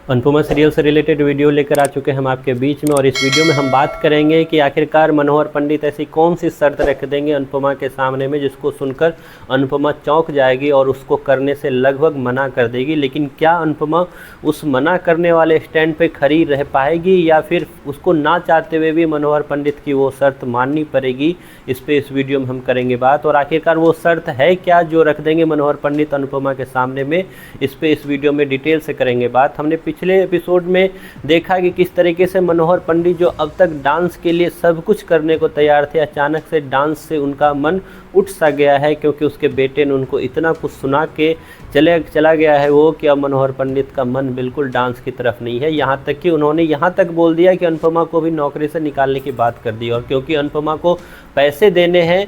Anupama serial से related video लेकर आ चुके हैं हम आपके बीच में, और इस वीडियो में हम बात करेंगे कि आखिरकार मनोहर पंडित ऐसी कौन सी शर्त रख देंगे अनुपमा के सामने में जिसको सुनकर अनुपमा चौंक जाएगी और उसको करने से लगभग मना कर देगी। लेकिन क्या अनुपमा उस मना करने वाले स्टैंड पे खड़ी रह पाएगी या फिर उसको ना चाहते हुए भी मनोहर पंडित की वो शर्त माननी पड़ेगी, इस पे इस वीडियो में हम करेंगे बात। और आखिरकार वो शर्त है क्या जो रख देंगे मनोहर पंडित अनुपमा के सामने में, इस पे इस वीडियो में डिटेल से करेंगे बात। हमने पिछले एपिसोड में देखा कि किस तरीके से मनोहर पंडित जो अब तक डांस के लिए सब कुछ करने को तैयार थे, अचानक से डांस से उनका मन उठ सा गया है, क्योंकि उसके बेटे ने उनको इतना कुछ सुना के चला गया है वो कि अब मनोहर पंडित का मन बिल्कुल डांस की तरफ नहीं है। यहाँ तक कि उन्होंने यहाँ तक बोल दिया कि अनुपमा को भी नौकरी से निकालने की बात कर दी। और क्योंकि अनुपमा को पैसे देने हैं,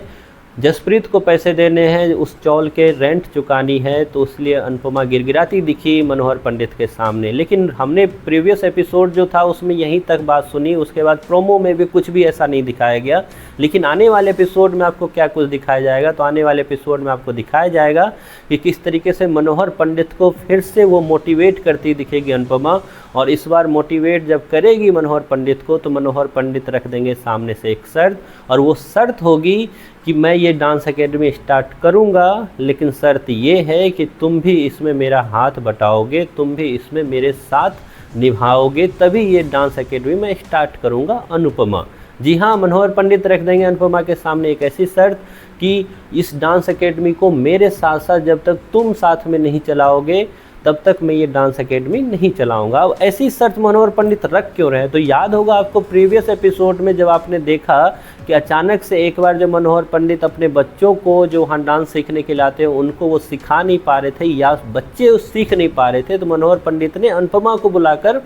जसप्रीत को पैसे देने हैं, उस चौल के रेंट चुकानी है, तो इसलिए अनुपमा गिड़गिड़ाती दिखी मनोहर पंडित के सामने। लेकिन हमने प्रीवियस एपिसोड जो था उसमें यहीं तक बात सुनी, उसके बाद प्रोमो में भी कुछ भी ऐसा नहीं दिखाया गया। लेकिन आने वाले एपिसोड में आपको क्या कुछ दिखाया जाएगा, तो आने वाले एपिसोड में आपको दिखाया जाएगा कि किस तरीके से मनोहर पंडित को फिर से वो मोटिवेट करती दिखेगी अनुपमा। और इस बार मोटिवेट जब करेगी मनोहर पंडित को, तो मनोहर पंडित रख देंगे सामने से एक शर्त, और वो शर्त होगी कि मैं ये डांस एकेडमी स्टार्ट करूँगा, लेकिन शर्त ये है कि तुम भी इसमें मेरा हाथ बटाओगे, तुम भी इसमें मेरे साथ निभाओगे, तभी ये डांस एकेडमी मैं स्टार्ट करूँगा अनुपमा। जी हाँ, मनोहर पंडित रख देंगे अनुपमा के सामने एक ऐसी शर्त कि इस डांस एकेडमी को मेरे साथ साथ जब तक तुम साथ में नहीं चलाओगे तब तक मैं ये डांस एकेडमी नहीं चलाऊंगा। अब ऐसी शर्त मनोहर पंडित रख क्यों रहे हैं, तो याद होगा आपको प्रीवियस एपिसोड में जब आपने देखा कि अचानक से एक बार जब मनोहर पंडित अपने बच्चों को जो वहाँ डांस सीखने के लिए आते हैं उनको वो सिखा नहीं पा रहे थे या बच्चे सीख नहीं पा रहे थे, तो मनोहर पंडित ने अनुपमा को बुलाकर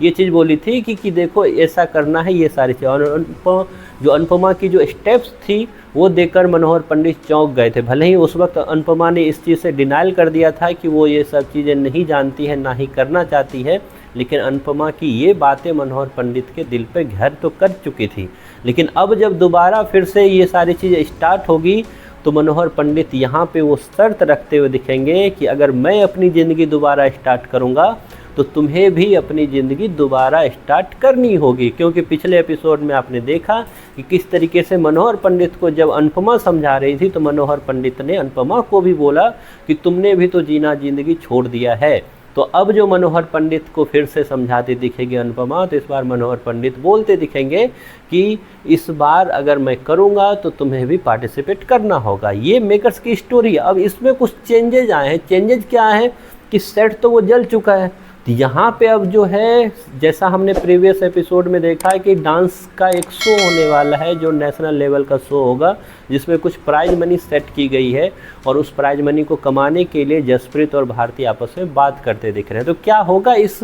ये चीज़ बोली थी कि देखो ऐसा करना है, ये सारी चीज़। और जो अनुपमा की जो स्टेप्स थी वो देखकर मनोहर पंडित चौंक गए थे। भले ही उस वक्त अनुपमा ने इस चीज़ से डिनाइल कर दिया था कि वो ये सब चीज़ें नहीं जानती है, ना ही करना चाहती है, लेकिन अनुपमा की ये बातें मनोहर पंडित के दिल पे घर तो कर चुकी थी। लेकिन अब जब दोबारा फिर से ये सारी चीज़ें स्टार्ट होगी तो मनोहर पंडित यहाँ पे वो शर्त रखते हुए दिखेंगे कि अगर मैं अपनी ज़िंदगी दोबारा स्टार्ट करूँगा तो तुम्हें भी अपनी ज़िंदगी दोबारा स्टार्ट करनी होगी। क्योंकि पिछले एपिसोड में आपने देखा कि किस तरीके से मनोहर पंडित को जब अनुपमा समझा रही थी तो मनोहर पंडित ने अनुपमा को भी बोला कि तुमने भी तो जीना ज़िंदगी छोड़ दिया है। तो अब जो मनोहर पंडित को फिर से समझाती दिखेगी अनुपमा, तो इस बार मनोहर पंडित बोलते दिखेंगे कि इस बार अगर मैं करूँगा तो तुम्हें भी पार्टिसिपेट करना होगा। ये मेकर्स की स्टोरी है। अब इसमें कुछ चेंजेज आए हैं। चेंजेज क्या है कि सेट तो वो जल चुका है, तो यहाँ पे अब जो है जैसा हमने प्रीवियस एपिसोड में देखा है कि डांस का एक शो होने वाला है जो नेशनल लेवल का शो होगा, जिसमें कुछ प्राइज मनी सेट की गई है, और उस प्राइज मनी को कमाने के लिए जसप्रीत और भारती आपस में बात करते दिख रहे हैं। तो क्या होगा इस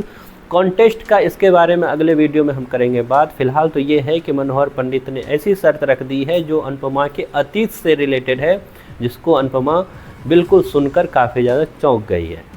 कॉन्टेस्ट का, इसके बारे में अगले वीडियो में हम करेंगे बात। फिलहाल तो ये है कि मनोहर पंडित ने ऐसी शर्त रख दी है जो अनुपमा के अतीत से रिलेटेड है, जिसको अनुपमा बिल्कुल सुनकर काफ़ी ज़्यादा चौंक गई है।